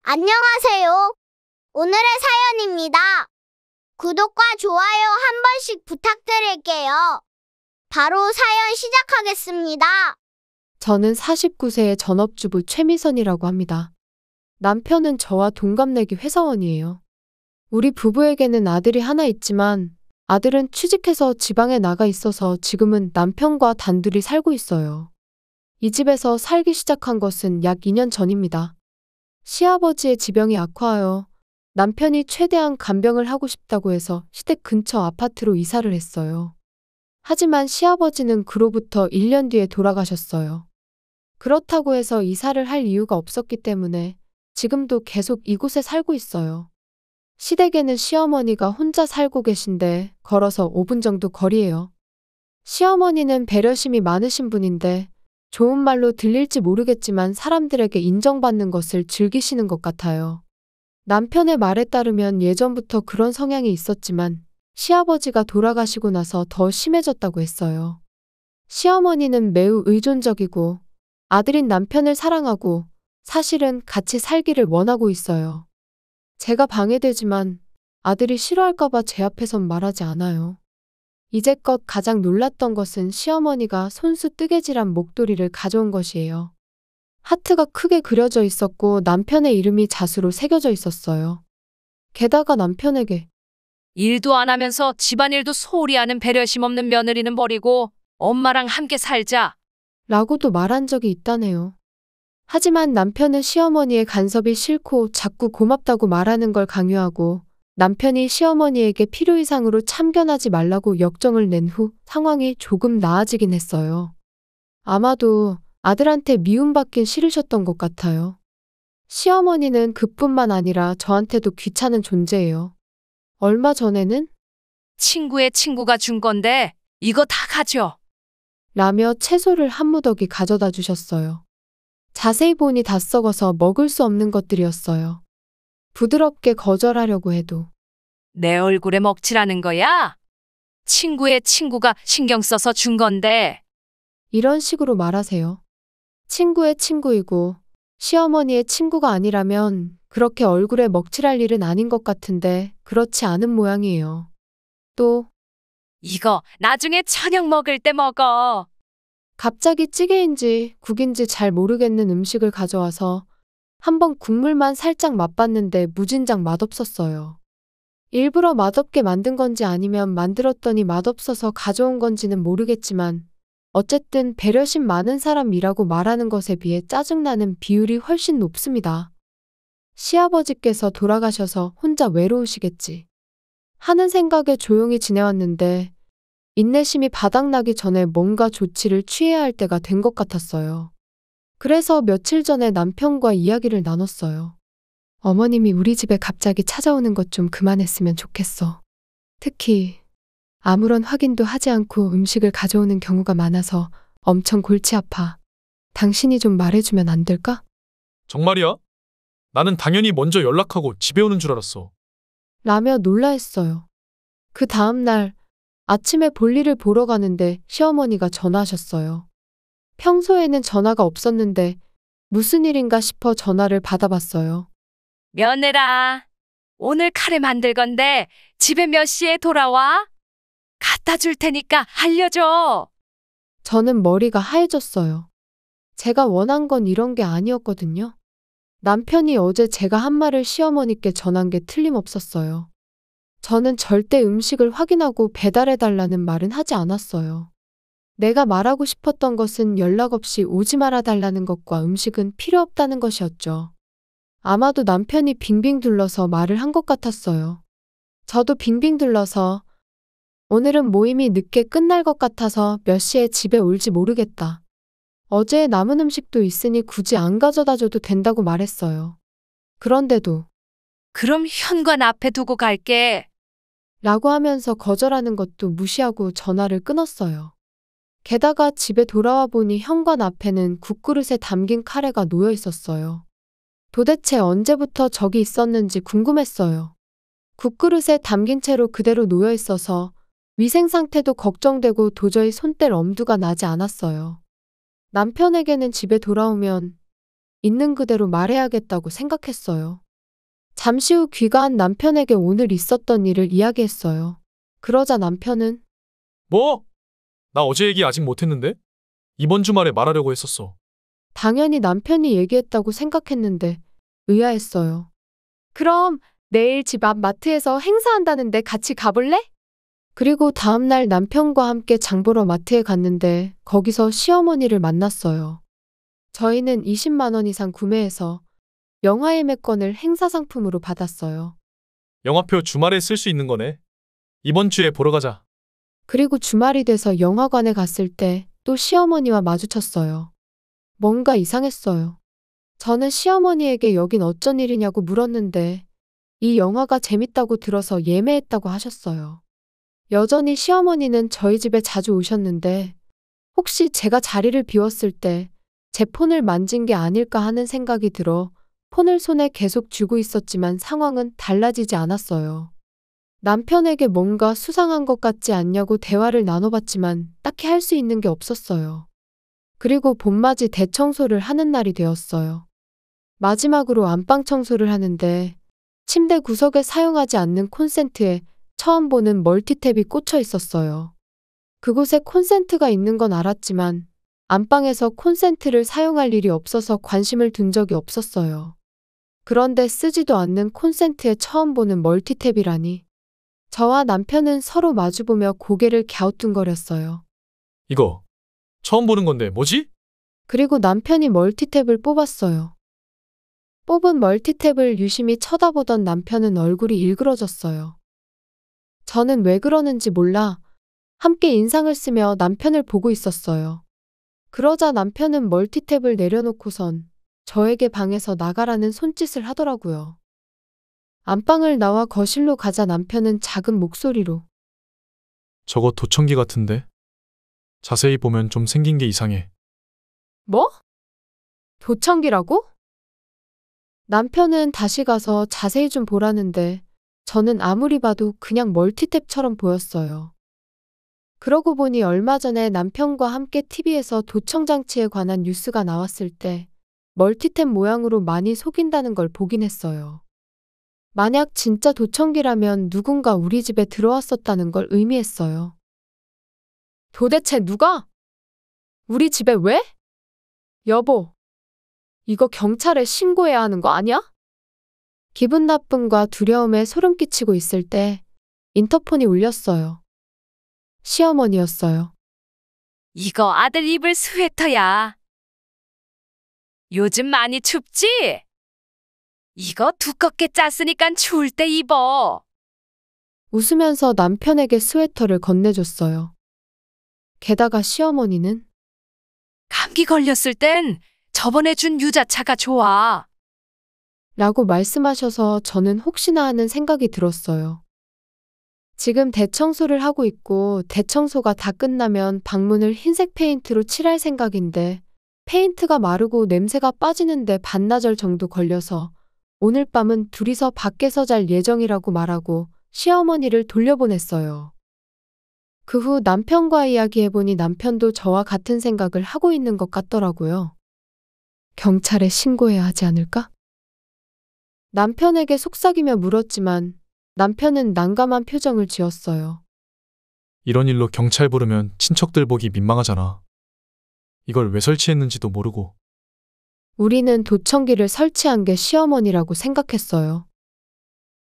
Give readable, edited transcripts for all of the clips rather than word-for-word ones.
안녕하세요. 오늘의 사연입니다. 구독과 좋아요 한 번씩 부탁드릴게요. 바로 사연 시작하겠습니다. 저는 49세의 전업주부 최미선이라고 합니다. 남편은 저와 동갑내기 회사원이에요. 우리 부부에게는 아들이 하나 있지만 아들은 취직해서 지방에 나가 있어서 지금은 남편과 단둘이 살고 있어요. 이 집에서 살기 시작한 것은 약 2년 전입니다. 시아버지의 지병이 악화하여 남편이 최대한 간병을 하고 싶다고 해서 시댁 근처 아파트로 이사를 했어요. 하지만 시아버지는 그로부터 1년 뒤에 돌아가셨어요. 그렇다고 해서 이사를 할 이유가 없었기 때문에 지금도 계속 이곳에 살고 있어요. 시댁에는 시어머니가 혼자 살고 계신데 걸어서 5분 정도 거리예요. 시어머니는 배려심이 많으신 분인데 좋은 말로 들릴지 모르겠지만 사람들에게 인정받는 것을 즐기시는 것 같아요. 남편의 말에 따르면 예전부터 그런 성향이 있었지만 시아버지가 돌아가시고 나서 더 심해졌다고 했어요. 시어머니는 매우 의존적이고 아들인 남편을 사랑하고 사실은 같이 살기를 원하고 있어요. 제가 방해되지만 아들이 싫어할까봐 제 앞에선 말하지 않아요. 이제껏 가장 놀랐던 것은 시어머니가 손수 뜨개질한 목도리를 가져온 것이에요. 하트가 크게 그려져 있었고 남편의 이름이 자수로 새겨져 있었어요. 게다가 남편에게 일도 안 하면서 집안일도 소홀히 하는 배려심 없는 며느리는 버리고 엄마랑 함께 살자. 라고도 말한 적이 있다네요. 하지만 남편은 시어머니의 간섭이 싫고 자꾸 고맙다고 말하는 걸 강요하고 남편이 시어머니에게 필요 이상으로 참견하지 말라고 역정을 낸 후 상황이 조금 나아지긴 했어요. 아마도 아들한테 미움받긴 싫으셨던 것 같아요. 시어머니는 그뿐만 아니라 저한테도 귀찮은 존재예요. 얼마 전에는 친구의 친구가 준 건데 이거 다 가져. 라며 채소를 한 무더기 가져다 주셨어요. 자세히 보니 다 썩어서 먹을 수 없는 것들이었어요. 부드럽게 거절하려고 해도 내 얼굴에 먹칠하는 거야? 친구의 친구가 신경 써서 준 건데. 이런 식으로 말하세요. 친구의 친구이고 시어머니의 친구가 아니라면 그렇게 얼굴에 먹칠할 일은 아닌 것 같은데 그렇지 않은 모양이에요. 또 이거 나중에 저녁 먹을 때 먹어. 갑자기 찌개인지 국인지 잘 모르겠는 음식을 가져와서 한번 국물만 살짝 맛봤는데 무진장 맛없었어요. 일부러 맛없게 만든 건지 아니면 만들었더니 맛없어서 가져온 건지는 모르겠지만 어쨌든 배려심 많은 사람이라고 말하는 것에 비해 짜증나는 비율이 훨씬 높습니다. 시아버지께서 돌아가셔서 혼자 외로우시겠지 하는 생각에 조용히 지내왔는데 인내심이 바닥나기 전에 뭔가 조치를 취해야 할 때가 된 것 같았어요. 그래서 며칠 전에 남편과 이야기를 나눴어요. 어머님이 우리 집에 갑자기 찾아오는 것 좀 그만했으면 좋겠어. 특히 아무런 확인도 하지 않고 음식을 가져오는 경우가 많아서 엄청 골치 아파. 당신이 좀 말해주면 안 될까? 정말이야? 나는 당연히 먼저 연락하고 집에 오는 줄 알았어. 라며 놀라했어요. 그 다음날 아침에 볼일을 보러 가는데 시어머니가 전화하셨어요. 평소에는 전화가 없었는데 무슨 일인가 싶어 전화를 받아봤어요. 며느라, 오늘 카레 만들 건데 집에 몇 시에 돌아와? 갖다 줄 테니까 알려줘. 저는 머리가 하얘졌어요. 제가 원한 건 이런 게 아니었거든요. 남편이 어제 제가 한 말을 시어머니께 전한 게 틀림없었어요. 저는 절대 음식을 확인하고 배달해달라는 말은 하지 않았어요. 내가 말하고 싶었던 것은 연락 없이 오지 말아달라는 것과 음식은 필요 없다는 것이었죠. 아마도 남편이 빙빙 둘러서 말을 한 것 같았어요. 저도 빙빙 둘러서 오늘은 모임이 늦게 끝날 것 같아서 몇 시에 집에 올지 모르겠다. 어제의 남은 음식도 있으니 굳이 안 가져다 줘도 된다고 말했어요. 그런데도 그럼 현관 앞에 두고 갈게. 라고 하면서 거절하는 것도 무시하고 전화를 끊었어요. 게다가 집에 돌아와 보니 현관 앞에는 국그릇에 담긴 카레가 놓여 있었어요. 도대체 언제부터 저기 있었는지 궁금했어요. 국그릇에 담긴 채로 그대로 놓여 있어서 위생 상태도 걱정되고 도저히 손댈 엄두가 나지 않았어요. 남편에게는 집에 돌아오면 있는 그대로 말해야겠다고 생각했어요. 잠시 후 귀가한 남편에게 오늘 있었던 일을 이야기했어요. 그러자 남편은 뭐? 나 어제 얘기 아직 못했는데? 이번 주말에 말하려고 했었어. 당연히 남편이 얘기했다고 생각했는데 의아했어요. 그럼 내일 집 앞 마트에서 행사한다는데 같이 가볼래? 그리고 다음날 남편과 함께 장 보러 마트에 갔는데 거기서 시어머니를 만났어요. 저희는 20만 원 이상 구매해서 영화 예매권을 행사 상품으로 받았어요. 영화표 주말에 쓸 수 있는 거네. 이번 주에 보러 가자. 그리고 주말이 돼서 영화관에 갔을 때 또 시어머니와 마주쳤어요. 뭔가 이상했어요. 저는 시어머니에게 여긴 어쩐 일이냐고 물었는데 이 영화가 재밌다고 들어서 예매했다고 하셨어요. 여전히 시어머니는 저희 집에 자주 오셨는데 혹시 제가 자리를 비웠을 때 제 폰을 만진 게 아닐까 하는 생각이 들어 폰을 손에 계속 쥐고 있었지만 상황은 달라지지 않았어요. 남편에게 뭔가 수상한 것 같지 않냐고 대화를 나눠봤지만 딱히 할 수 있는 게 없었어요. 그리고 봄맞이 대청소를 하는 날이 되었어요. 마지막으로 안방 청소를 하는데 침대 구석에 사용하지 않는 콘센트에 처음 보는 멀티탭이 꽂혀 있었어요. 그곳에 콘센트가 있는 건 알았지만 안방에서 콘센트를 사용할 일이 없어서 관심을 둔 적이 없었어요. 그런데 쓰지도 않는 콘센트에 처음 보는 멀티탭이라니. 저와 남편은 서로 마주보며 고개를 갸우뚱거렸어요. 이거 처음 보는 건데 뭐지? 그리고 남편이 멀티탭을 뽑았어요. 뽑은 멀티탭을 유심히 쳐다보던 남편은 얼굴이 일그러졌어요. 저는 왜 그러는지 몰라 함께 인상을 쓰며 남편을 보고 있었어요. 그러자 남편은 멀티탭을 내려놓고선 저에게 방에서 나가라는 손짓을 하더라고요. 안방을 나와 거실로 가자 남편은 작은 목소리로 저거 도청기 같은데? 자세히 보면 좀 생긴 게 이상해. 뭐? 도청기라고? 남편은 다시 가서 자세히 좀 보라는데 저는 아무리 봐도 그냥 멀티탭처럼 보였어요. 그러고 보니 얼마 전에 남편과 함께 TV에서 도청장치에 관한 뉴스가 나왔을 때 멀티탭 모양으로 많이 속인다는 걸 보긴 했어요. 만약 진짜 도청기라면 누군가 우리 집에 들어왔었다는 걸 의미했어요. 도대체 누가? 우리 집에 왜? 여보, 이거 경찰에 신고해야 하는 거 아니야? 기분 나쁨과 두려움에 소름 끼치고 있을 때 인터폰이 울렸어요. 시어머니였어요. 이거 아들 입을 스웨터야. 요즘 많이 춥지? 이거 두껍게 짰으니까 추울 때 입어. 웃으면서 남편에게 스웨터를 건네줬어요. 게다가 시어머니는 감기 걸렸을 땐 저번에 준 유자차가 좋아. 라고 말씀하셔서 저는 혹시나 하는 생각이 들었어요. 지금 대청소를 하고 있고 대청소가 다 끝나면 방문을 흰색 페인트로 칠할 생각인데 페인트가 마르고 냄새가 빠지는데 반나절 정도 걸려서 오늘 밤은 둘이서 밖에서 잘 예정이라고 말하고 시어머니를 돌려보냈어요. 그 후 남편과 이야기해보니 남편도 저와 같은 생각을 하고 있는 것 같더라고요. 경찰에 신고해야 하지 않을까? 남편에게 속삭이며 물었지만 남편은 난감한 표정을 지었어요. 이런 일로 경찰 부르면 친척들 보기 민망하잖아. 이걸 왜 설치했는지도 모르고. 우리는 도청기를 설치한 게 시어머니라고 생각했어요.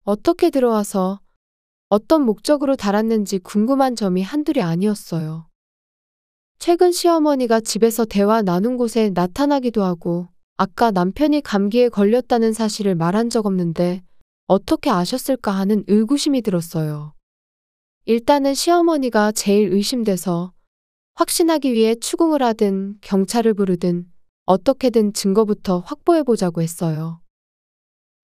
어떻게 들어와서 어떤 목적으로 달았는지 궁금한 점이 한둘이 아니었어요. 최근 시어머니가 집에서 대화 나눈 곳에 나타나기도 하고 아까 남편이 감기에 걸렸다는 사실을 말한 적 없는데 어떻게 아셨을까 하는 의구심이 들었어요. 일단은 시어머니가 제일 의심돼서 확신하기 위해 추궁을 하든 경찰을 부르든 어떻게든 증거부터 확보해보자고 했어요.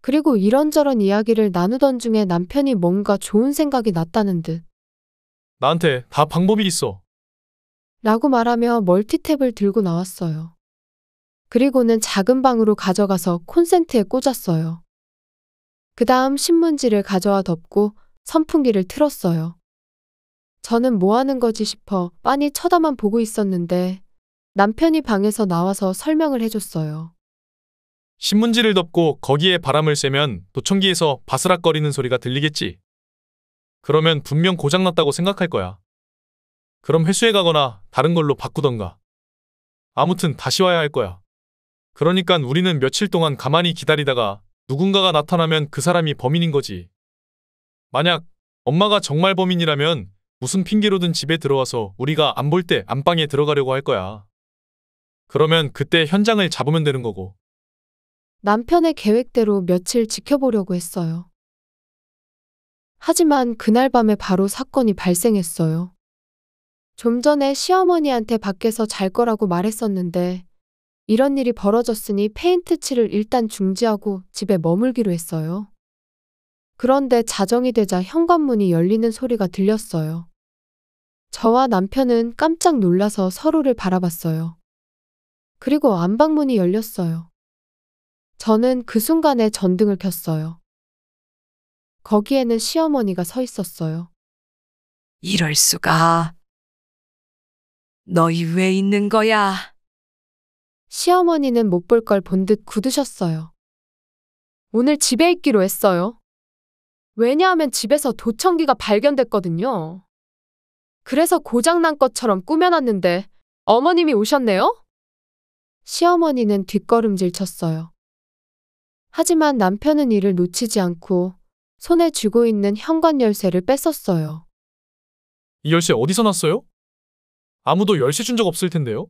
그리고 이런저런 이야기를 나누던 중에 남편이 뭔가 좋은 생각이 났다는 듯 나한테 다 방법이 있어. 라고 말하며 멀티탭을 들고 나왔어요. 그리고는 작은 방으로 가져가서 콘센트에 꽂았어요. 그 다음 신문지를 가져와 덮고 선풍기를 틀었어요. 저는 뭐 하는 거지 싶어 빤히 쳐다만 보고 있었는데 남편이 방에서 나와서 설명을 해줬어요. 신문지를 덮고 거기에 바람을 쐬면 도청기에서 바스락거리는 소리가 들리겠지. 그러면 분명 고장났다고 생각할 거야. 그럼 회수해 가거나 다른 걸로 바꾸던가. 아무튼 다시 와야 할 거야. 그러니까 우리는 며칠 동안 가만히 기다리다가 누군가가 나타나면 그 사람이 범인인 거지. 만약 엄마가 정말 범인이라면 무슨 핑계로든 집에 들어와서 우리가 안 볼 때 안방에 들어가려고 할 거야. 그러면 그때 현장을 잡으면 되는 거고. 남편의 계획대로 며칠 지켜보려고 했어요. 하지만 그날 밤에 바로 사건이 발생했어요. 좀 전에 시어머니한테 밖에서 잘 거라고 말했었는데 이런 일이 벌어졌으니 페인트 칠을 일단 중지하고 집에 머물기로 했어요. 그런데 자정이 되자 현관문이 열리는 소리가 들렸어요. 저와 남편은 깜짝 놀라서 서로를 바라봤어요. 그리고 안방문이 열렸어요. 저는 그 순간에 전등을 켰어요. 거기에는 시어머니가 서 있었어요. 이럴 수가. 너희 왜 있는 거야? 시어머니는 못 볼 걸 본 듯 굳으셨어요. 오늘 집에 있기로 했어요. 왜냐하면 집에서 도청기가 발견됐거든요. 그래서 고장난 것처럼 꾸며놨는데 어머님이 오셨네요? 시어머니는 뒷걸음질 쳤어요. 하지만 남편은 이를 놓치지 않고 손에 쥐고 있는 현관 열쇠를 뺐었어요. 이 열쇠 어디서 났어요? 아무도 열쇠 준 적 없을 텐데요.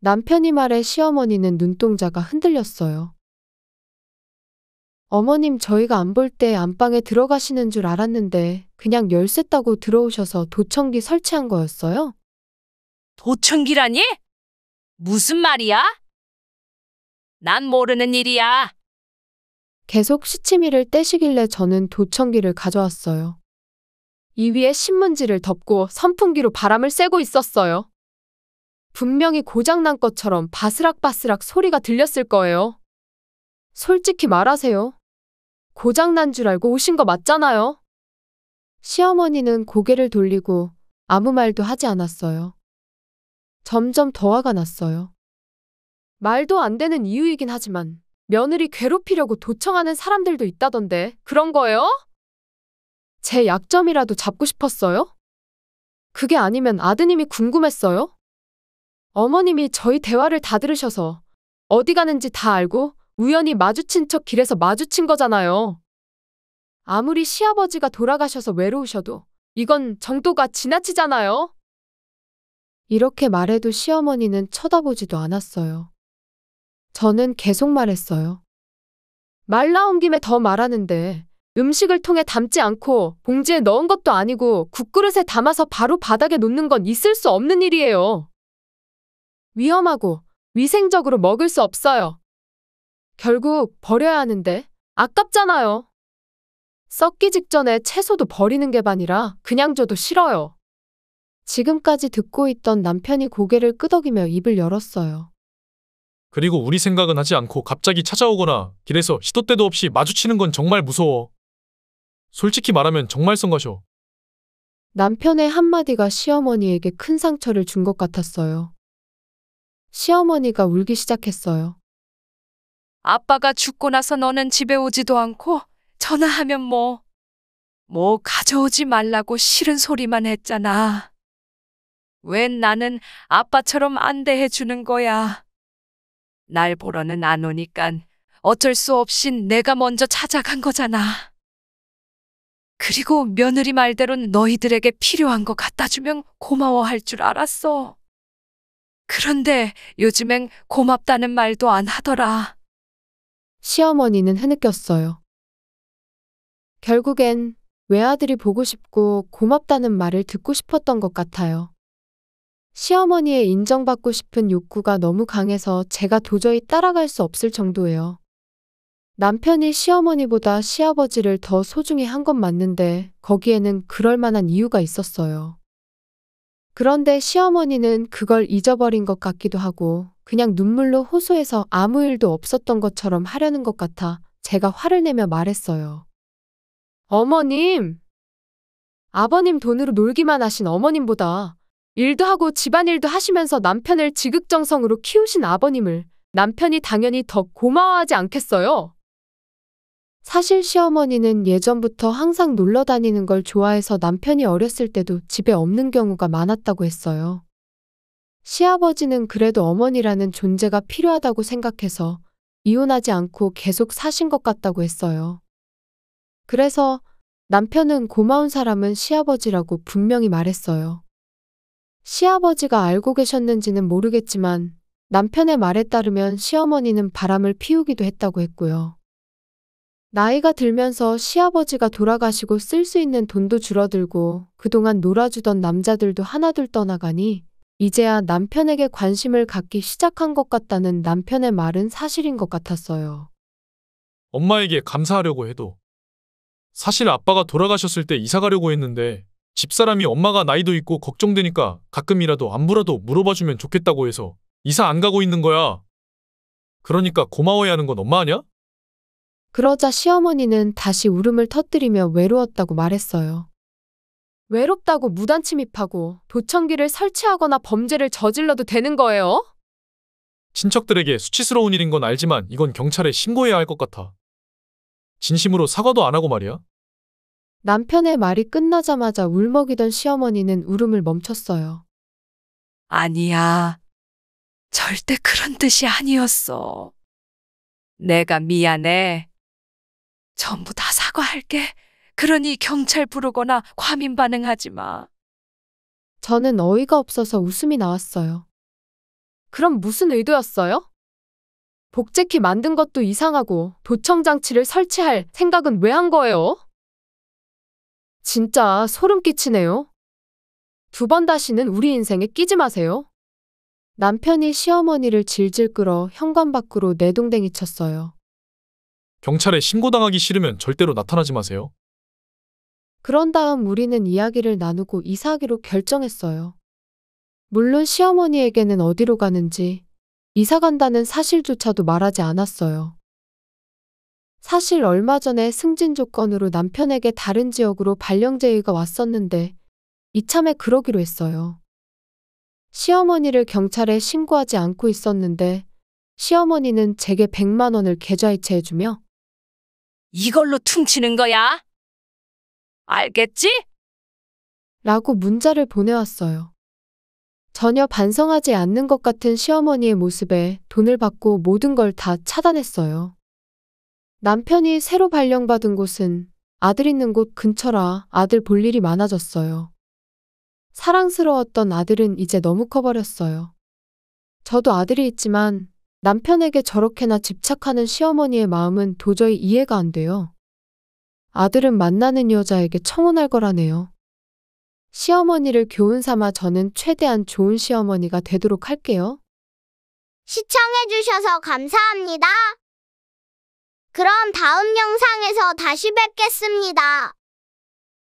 남편이 말해 시어머니는 눈동자가 흔들렸어요. 어머님, 저희가 안 볼 때 안방에 들어가시는 줄 알았는데 그냥 열쇠 따고 들어오셔서 도청기 설치한 거였어요? 도청기라니? 무슨 말이야? 난 모르는 일이야. 계속 시치미를 떼시길래 저는 도청기를 가져왔어요. 이 위에 신문지를 덮고 선풍기로 바람을 쐬고 있었어요. 분명히 고장난 것처럼 바스락바스락 소리가 들렸을 거예요. 솔직히 말하세요. 고장난 줄 알고 오신 거 맞잖아요. 시어머니는 고개를 돌리고 아무 말도 하지 않았어요. 점점 더 화가 났어요. 말도 안 되는 이유이긴 하지만 며느리 괴롭히려고 도청하는 사람들도 있다던데 그런 거예요? 제 약점이라도 잡고 싶었어요? 그게 아니면 아드님이 궁금했어요? 어머님이 저희 대화를 다 들으셔서 어디 가는지 다 알고 우연히 마주친 척 길에서 마주친 거잖아요. 아무리 시아버지가 돌아가셔서 외로우셔도 이건 정도가 지나치잖아요. 이렇게 말해도 시어머니는 쳐다보지도 않았어요. 저는 계속 말했어요. 말 나온 김에 더 말하는데 음식을 통에 담지 않고 봉지에 넣은 것도 아니고 국그릇에 담아서 바로 바닥에 놓는 건 있을 수 없는 일이에요. 위험하고 위생적으로 먹을 수 없어요. 결국 버려야 하는데 아깝잖아요. 썩기 직전에 채소도 버리는 게 반이라 그냥 줘도 싫어요. 지금까지 듣고 있던 남편이 고개를 끄덕이며 입을 열었어요. 그리고 우리 생각은 하지 않고 갑자기 찾아오거나 길에서 시도 때도 없이 마주치는 건 정말 무서워. 솔직히 말하면 정말 성가셔. 남편의 한마디가 시어머니에게 큰 상처를 준 것 같았어요. 시어머니가 울기 시작했어요. 아빠가 죽고 나서 너는 집에 오지도 않고 전화하면 뭐 가져오지 말라고 싫은 소리만 했잖아. 웬 나는 아빠처럼 안 대해주는 거야. 날 보러는 안 오니깐 어쩔 수 없이 내가 먼저 찾아간 거잖아. 그리고 며느리 말대로는 너희들에게 필요한 거 갖다 주면 고마워할 줄 알았어. 그런데 요즘엔 고맙다는 말도 안 하더라. 시어머니는 흐느꼈어요. 결국엔 외아들이 보고 싶고 고맙다는 말을 듣고 싶었던 것 같아요. 시어머니의 인정받고 싶은 욕구가 너무 강해서 제가 도저히 따라갈 수 없을 정도예요. 남편이 시어머니보다 시아버지를 더 소중히 한 건 맞는데 거기에는 그럴 만한 이유가 있었어요. 그런데 시어머니는 그걸 잊어버린 것 같기도 하고 그냥 눈물로 호소해서 아무 일도 없었던 것처럼 하려는 것 같아 제가 화를 내며 말했어요. 어머님! 아버님 돈으로 놀기만 하신 어머님보다 일도 하고 집안일도 하시면서 남편을 지극정성으로 키우신 아버님을 남편이 당연히 더 고마워하지 않겠어요? 사실 시어머니는 예전부터 항상 놀러 다니는 걸 좋아해서 남편이 어렸을 때도 집에 없는 경우가 많았다고 했어요. 시아버지는 그래도 어머니라는 존재가 필요하다고 생각해서 이혼하지 않고 계속 사신 것 같다고 했어요. 그래서 남편은 고마운 사람은 시아버지라고 분명히 말했어요. 시아버지가 알고 계셨는지는 모르겠지만 남편의 말에 따르면 시어머니는 바람을 피우기도 했다고 했고요. 나이가 들면서 시아버지가 돌아가시고 쓸 수 있는 돈도 줄어들고 그동안 놀아주던 남자들도 하나둘 떠나가니 이제야 남편에게 관심을 갖기 시작한 것 같다는 남편의 말은 사실인 것 같았어요. 엄마에게 감사하려고 해도 사실 아빠가 돌아가셨을 때 이사 가려고 했는데 집사람이 엄마가 나이도 있고 걱정되니까 가끔이라도 안부라도 물어봐주면 좋겠다고 해서 이사 안 가고 있는 거야. 그러니까 고마워해야 하는 건 엄마 아냐? 그러자 시어머니는 다시 울음을 터뜨리며 외로웠다고 말했어요. 외롭다고 무단 침입하고 도청기를 설치하거나 범죄를 저질러도 되는 거예요? 친척들에게 수치스러운 일인 건 알지만 이건 경찰에 신고해야 할 것 같아. 진심으로 사과도 안 하고 말이야. 남편의 말이 끝나자마자 울먹이던 시어머니는 울음을 멈췄어요. 아니야. 절대 그런 뜻이 아니었어. 내가 미안해. 전부 다 사과할게. 그러니 경찰 부르거나 과민 반응하지 마. 저는 어이가 없어서 웃음이 나왔어요. 그럼 무슨 의도였어요? 복제키 만든 것도 이상하고 도청장치를 설치할 생각은 왜 한 거예요? 진짜 소름 끼치네요. 2번 다시는 우리 인생에 끼지 마세요. 남편이 시어머니를 질질 끌어 현관 밖으로 내동댕이 쳤어요. 경찰에 신고당하기 싫으면 절대로 나타나지 마세요. 그런 다음 우리는 이야기를 나누고 이사하기로 결정했어요. 물론 시어머니에게는 어디로 가는지 이사 간다는 사실조차도 말하지 않았어요. 사실 얼마 전에 승진 조건으로 남편에게 다른 지역으로 발령 제의가 왔었는데 이참에 그러기로 했어요. 시어머니를 경찰에 신고하지 않고 있었는데 시어머니는 제게 100만 원을 계좌이체해주며 이걸로 퉁치는 거야? 알겠지? 라고 문자를 보내왔어요. 전혀 반성하지 않는 것 같은 시어머니의 모습에 돈을 받고 모든 걸 다 차단했어요. 남편이 새로 발령받은 곳은 아들 있는 곳 근처라 아들 볼 일이 많아졌어요. 사랑스러웠던 아들은 이제 너무 커버렸어요. 저도 아들이 있지만 남편에게 저렇게나 집착하는 시어머니의 마음은 도저히 이해가 안 돼요. 아들은 만나는 여자에게 청혼할 거라네요. 시어머니를 교훈 삼아 저는 최대한 좋은 시어머니가 되도록 할게요. 시청해주셔서 감사합니다. 그럼 다음 영상에서 다시 뵙겠습니다.